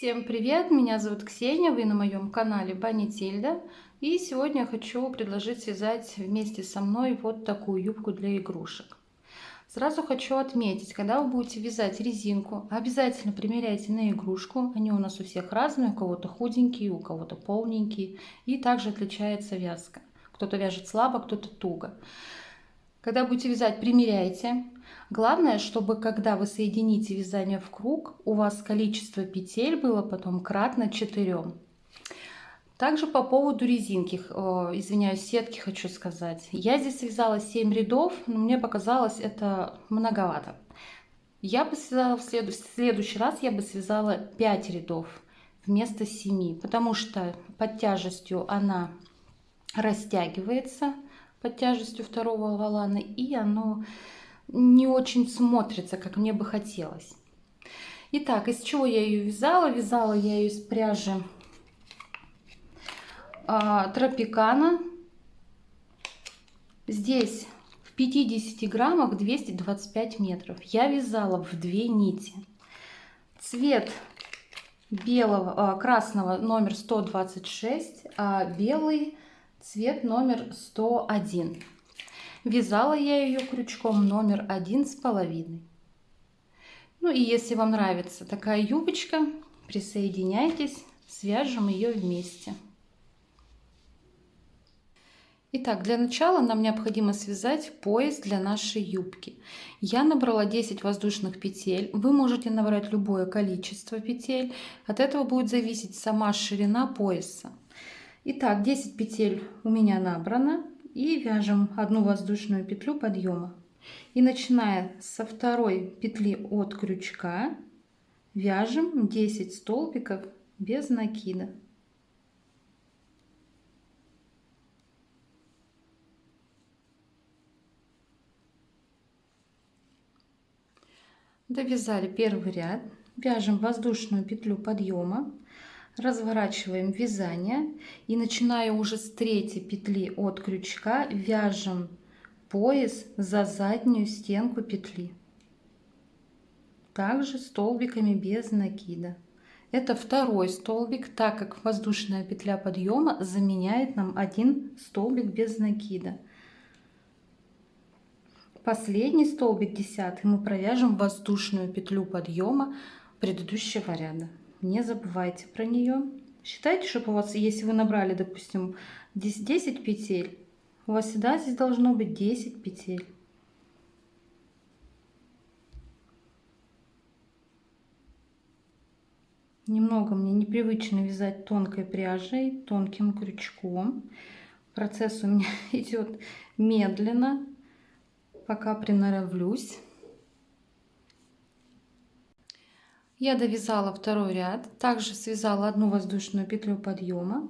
Всем привет! Меня зовут Ксения, вы на моем канале Бани Тильда. И сегодня я хочу предложить связать вместе со мной вот такую юбку для игрушек. Сразу хочу отметить, когда вы будете вязать резинку, обязательно примеряйте на игрушку. Они у нас у всех разные, у кого-то худенькие, у кого-то полненькие. И также отличается вязка. Кто-то вяжет слабо, кто-то туго. Когда будете вязать, примеряйте. Главное, чтобы когда вы соедините вязание в круг, у вас количество петель было потом кратно 4. Также по поводу резинки, извиняюсь, сетки хочу сказать. Я здесь связала 7 рядов, но мне показалось это многовато. Я бы связала в следующий раз я бы связала 5 рядов вместо 7, потому что под тяжестью она растягивается, под тяжестью второго волана, и оно не очень смотрится, как мне бы хотелось. Итак, из чего я ее вязала? Вязала я ее из пряжи Тропикана. Здесь в 50 граммах 225 метров. Я вязала в 2 нити. Цвет красного номер 126, а белый цвет номер 101. Вязала я ее крючком номер 1,5. Ну и если вам нравится такая юбочка, присоединяйтесь, свяжем ее вместе. Итак, для начала нам необходимо связать пояс для нашей юбки. Я набрала 10 воздушных петель. Вы можете набрать любое количество петель. От этого будет зависеть сама ширина пояса. Итак, 10 петель у меня набрано. И вяжем одну воздушную петлю подъема. И начиная со второй петли от крючка, вяжем 10 столбиков без накида. Довязали первый ряд, вяжем воздушную петлю подъема, разворачиваем вязание и начиная уже с третьей петли от крючка вяжем пояс за заднюю стенку петли, также столбиками без накида. Это второй столбик, так как воздушная петля подъема заменяет нам один столбик без накида. Последний столбик, 10, мы провяжем воздушную петлю подъема предыдущего ряда. Не забывайте про нее. Считайте, чтобы у вас, если вы набрали, допустим, 10 петель, у вас всегда здесь должно быть 10 петель. Немного мне непривычно вязать тонкой пряжей, тонким крючком. Процесс у меня идет медленно, пока приноровлюсь. Я довязала второй ряд, также связала одну воздушную петлю подъема,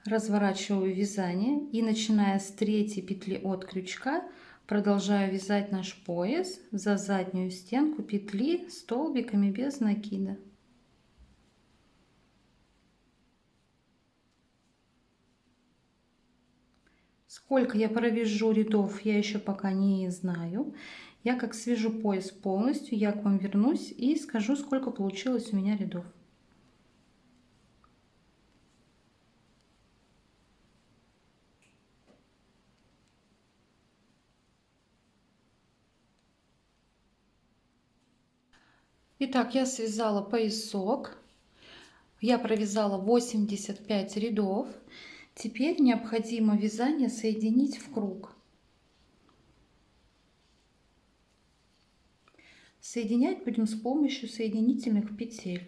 разворачиваю вязание и начиная с третьей петли от крючка продолжаю вязать наш пояс за заднюю стенку петли столбиками без накида. Сколько я провяжу рядов, я еще пока не знаю. Я как свяжу пояс полностью, я к вам вернусь и скажу, сколько получилось у меня рядов. Итак, я связала поясок. Я провязала 85 рядов. Теперь необходимо вязание соединить в круг. Соединять будем с помощью соединительных петель.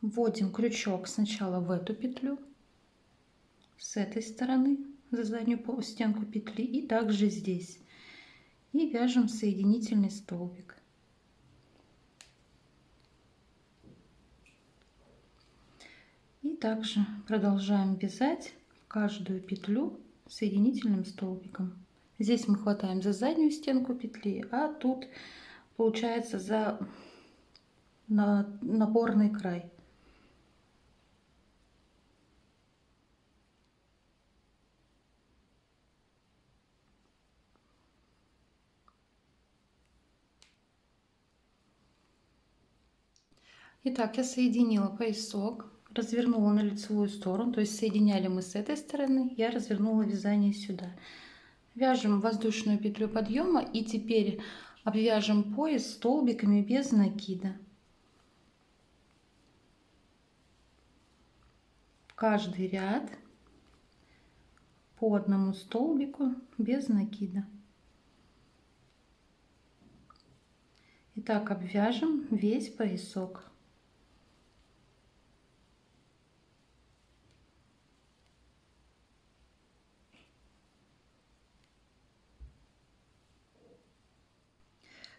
Вводим крючок сначала в эту петлю, с этой стороны, за заднюю стенку петли, и также здесь. И вяжем соединительный столбик. И также продолжаем вязать в каждую петлю соединительным столбиком. Здесь мы хватаем за заднюю стенку петли, а тут получается за наборный край. Итак, я соединила поясок, развернула на лицевую сторону, то есть соединяли мы с этой стороны, я развернула вязание сюда. Вяжем воздушную петлю подъема и теперь обвяжем пояс столбиками без накида. Каждый ряд по одному столбику без накида. И так обвяжем весь поясок.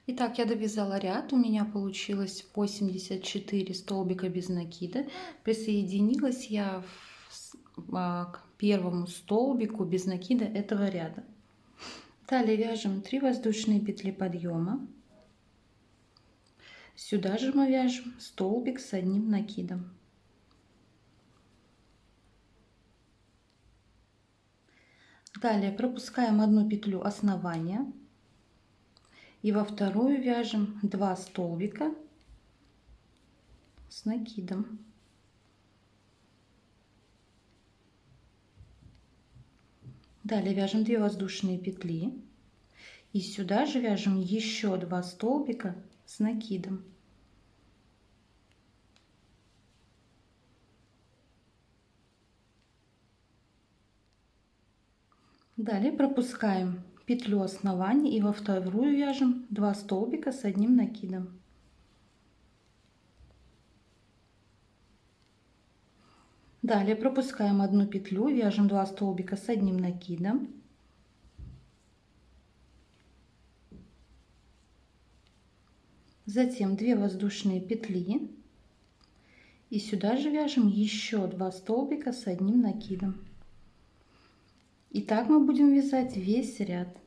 Итак, я довязала ряд, у меня получилось 84 столбика без накида. Присоединилась я к первому столбику без накида этого ряда. Далее вяжем 3 воздушные петли подъема. Сюда же мы вяжем столбик с одним накидом. Далее пропускаем одну петлю основания и во вторую вяжем 2 столбика с накидом. Далее вяжем 2 воздушные петли и сюда же вяжем еще 2 столбика с накидом. Далее пропускаем петлю основания и во вторую вяжем 2 столбика с одним накидом. Далее пропускаем одну петлю, вяжем 2 столбика с одним накидом. Затем 2 воздушные петли и сюда же вяжем еще 2 столбика с одним накидом. И так мы будем вязать весь ряд.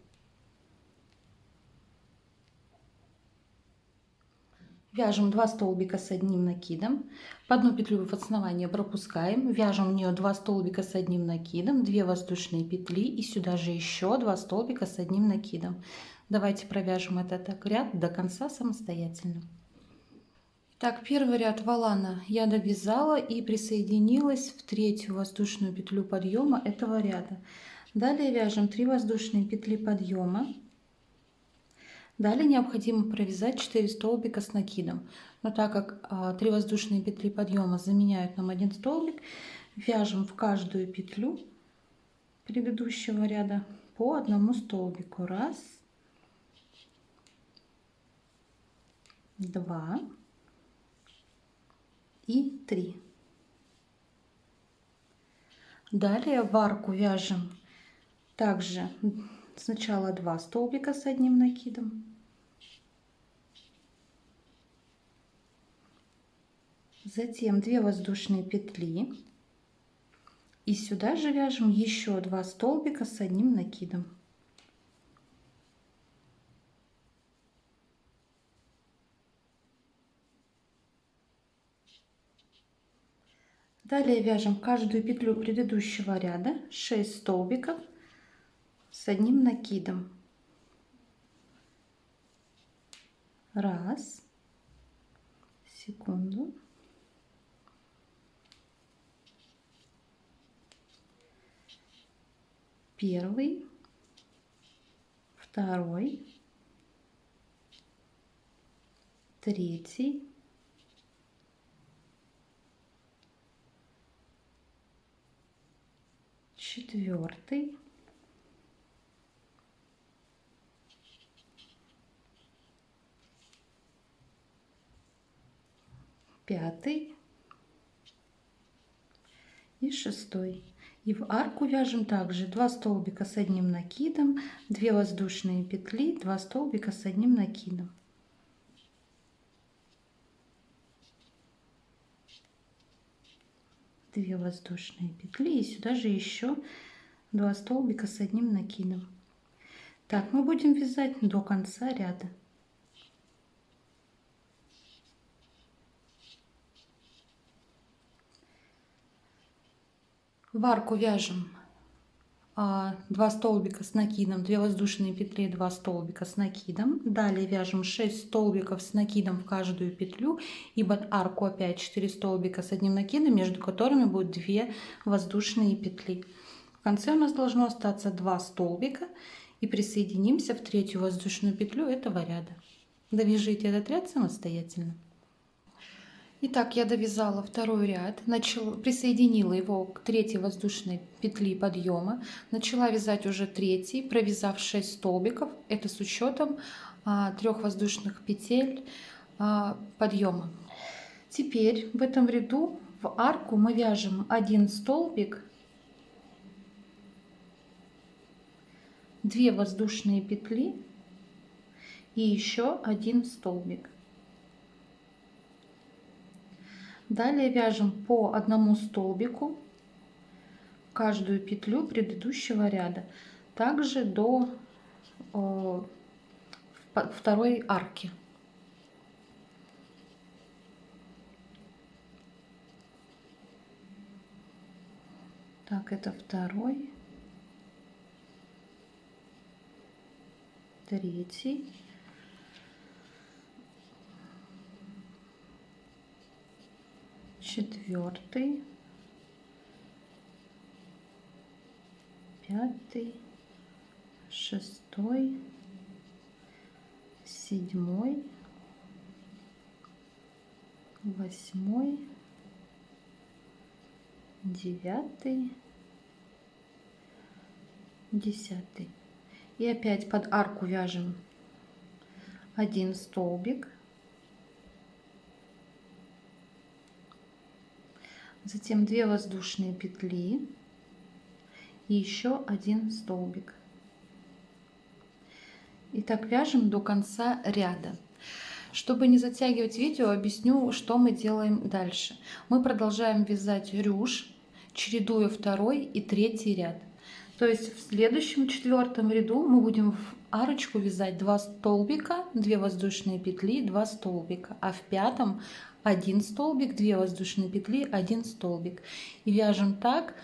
Вяжем 2 столбика с одним накидом, по одну петлю в основание пропускаем, вяжем в нее 2 столбика с одним накидом, 2 воздушные петли и сюда же еще 2 столбика с одним накидом. Давайте провяжем этот ряд до конца самостоятельно. Так, первый ряд валана я довязала и присоединилась в третью воздушную петлю подъема этого ряда. Далее вяжем 3 воздушные петли подъема. Далее необходимо провязать 4 столбика с накидом. Но так как 3 воздушные петли подъема заменяют нам один столбик, вяжем в каждую петлю предыдущего ряда по одному столбику. Раз, два и 3. Далее в арку вяжем также сначала 2 столбика с одним накидом, затем 2 воздушные петли и сюда же вяжем еще 2 столбика с одним накидом. Далее вяжем каждую петлю предыдущего ряда 6 столбиков с одним накидом. Раз, секунду, первый, второй, третий, четвертый, пятый и шестой. И в арку вяжем также 2 столбика с одним накидом, 2 воздушные петли, 2 столбика с одним накидом. Две воздушные петли и сюда же еще 2 столбика с одним накидом. Так мы будем вязать до конца ряда. В арку вяжем 2 столбика с накидом, 2 воздушные петли, 2 столбика с накидом. Далее вяжем 6 столбиков с накидом в каждую петлю и под арку опять 4 столбика с одним накидом, между которыми будут 2 воздушные петли. В конце у нас должно остаться 2 столбика, и присоединимся в третью воздушную петлю этого ряда. Довяжите этот ряд самостоятельно. Итак, я довязала второй ряд, присоединила его к третьей воздушной петли подъема, начала вязать уже третий, провязав 6 столбиков, это с учетом 3 воздушных петель подъема. Теперь в этом ряду в арку мы вяжем 1 столбик, 2 воздушные петли и еще 1 столбик. Далее вяжем по одному столбику каждую петлю предыдущего ряда, также до второй арки. Так, это второй, третий, четвертый, пятый, шестой, седьмой, восьмой, девятый, десятый. И опять под арку вяжем 1 столбик, затем 2 воздушные петли и еще 1 столбик. И так вяжем до конца ряда. Чтобы не затягивать видео, объясню, что мы делаем дальше. Мы продолжаем вязать рюш, чередуя второй и третий ряд. То есть в следующем 4-м ряду мы будем в арочку вязать 2 столбика, 2 воздушные петли, 2 столбика, а в 5-м 1 столбик, 2 воздушные петли, 1 столбик. И вяжем так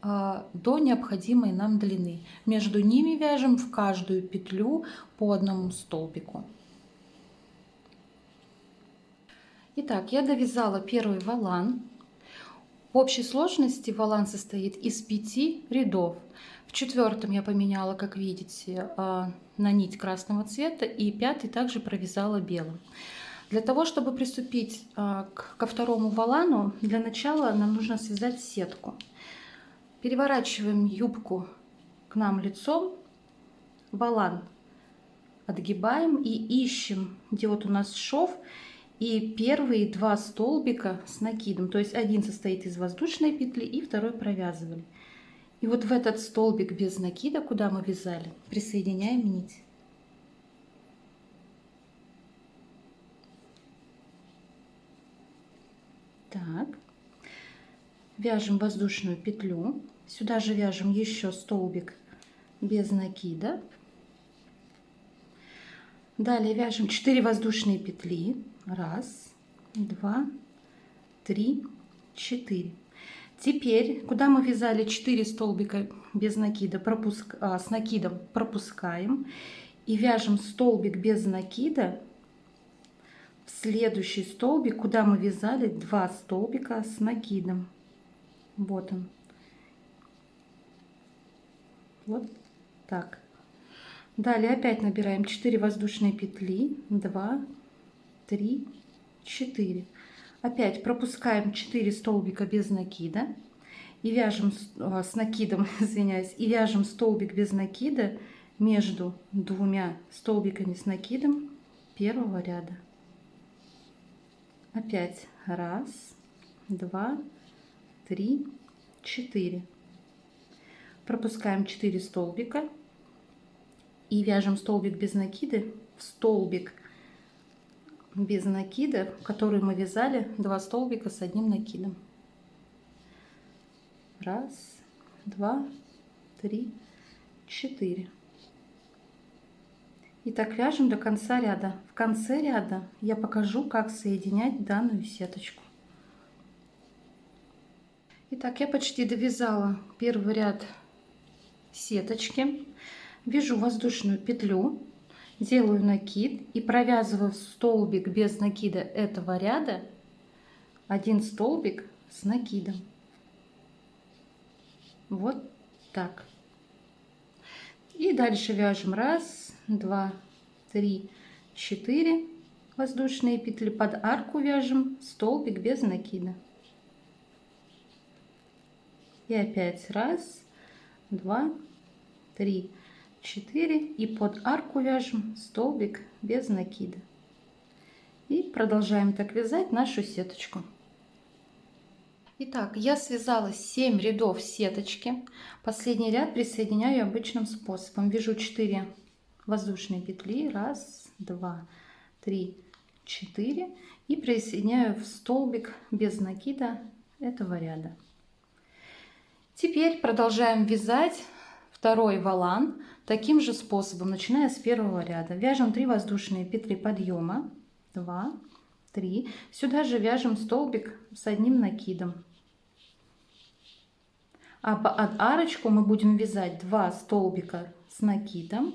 до необходимой нам длины. Между ними вяжем в каждую петлю по одному столбику. Итак, я довязала первый волан. В общей сложности волан состоит из 5 рядов. В 4-м я поменяла, как видите, на нить красного цвета, и 5-й также провязала белым. Для того, чтобы приступить ко второму волану, для начала нам нужно связать сетку. Переворачиваем юбку к нам лицом, волан отгибаем и ищем, где вот у нас шов, и первые 2 столбика с накидом. То есть один состоит из воздушной петли и второй провязываем. И вот в этот столбик без накида, куда мы вязали, присоединяем нить. Так, вяжем воздушную петлю, сюда же вяжем еще столбик без накида. Далее вяжем 4 воздушные петли, 1, 2, 3, 4. Теперь, куда мы вязали 4 столбика без накида, с накидом, пропускаем и вяжем столбик без накида в следующий столбик, куда мы вязали 2 столбика с накидом. Вот он. Вот так. Далее опять набираем 4 воздушные петли, 2, 3, 4. Опять пропускаем 4 столбика без накида и вяжем с накидом, извиняюсь, и вяжем столбик без накида между 2 столбиками с накидом первого ряда. Опять 1, 2, 3, 4. Пропускаем 4 столбика и вяжем столбик без накида в столбик без накида, в который мы вязали 2 столбика с одним накидом. 1, 2, 3, 4. И так вяжем до конца ряда. В конце ряда я покажу, как соединять данную сеточку. Итак, я почти довязала первый ряд сеточки, вяжу воздушную петлю, делаю накид и провязываю в столбик без накида этого ряда 1 столбик с накидом. Вот так. И дальше вяжем 1, 2, 3, 4 воздушные петли, под арку вяжем столбик без накида. И опять 1, 2, 3, 4 и под арку вяжем столбик без накида. И продолжаем так вязать нашу сеточку. Итак, я связала 7 рядов сеточки. Последний ряд присоединяю обычным способом. Вяжу 4 воздушные петли. 1, 2, 3, 4. И присоединяю в столбик без накида этого ряда. Теперь продолжаем вязать второй волан таким же способом, начиная с первого ряда. Вяжем 3 воздушные петли подъема. 2, 3. Сюда же вяжем столбик с одним накидом. А под арочку мы будем вязать 2 столбика с накидом.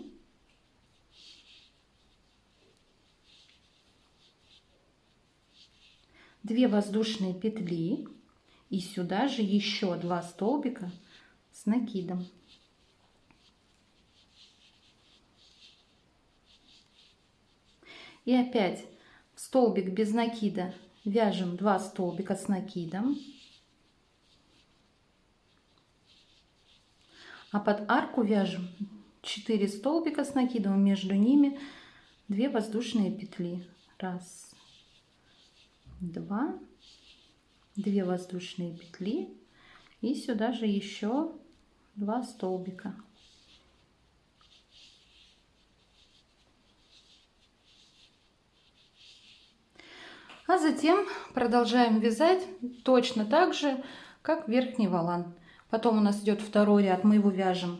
Две воздушные петли. И сюда же еще 2 столбика с накидом. И опять в столбик без накида вяжем 2 столбика с накидом. А под арку вяжем 4 столбика с накидом, между ними 2 воздушные петли. 1, 2, 2 воздушные петли и сюда же еще 2 столбика. А затем продолжаем вязать точно так же, как верхний волан. Потом у нас идет второй ряд, мы его вяжем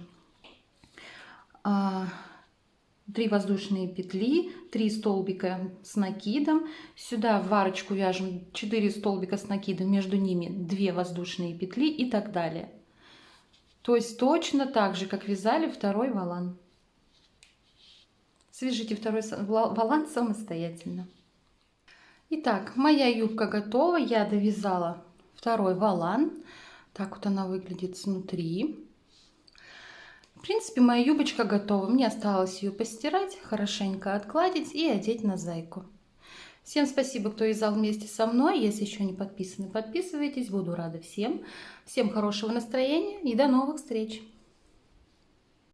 3 воздушные петли, 3 столбика с накидом. Сюда в арочку вяжем 4 столбика с накидом, между ними 2 воздушные петли и так далее. То есть точно так же, как вязали второй волан. Свяжите второй волан самостоятельно. Итак, моя юбка готова, я довязала второй волан. Так вот она выглядит снутри. В принципе, моя юбочка готова. Мне осталось ее постирать, хорошенько откладить и одеть на зайку. Всем спасибо, кто вязал вместе со мной. Если еще не подписаны, подписывайтесь. Буду рада всем. Всем хорошего настроения и до новых встреч!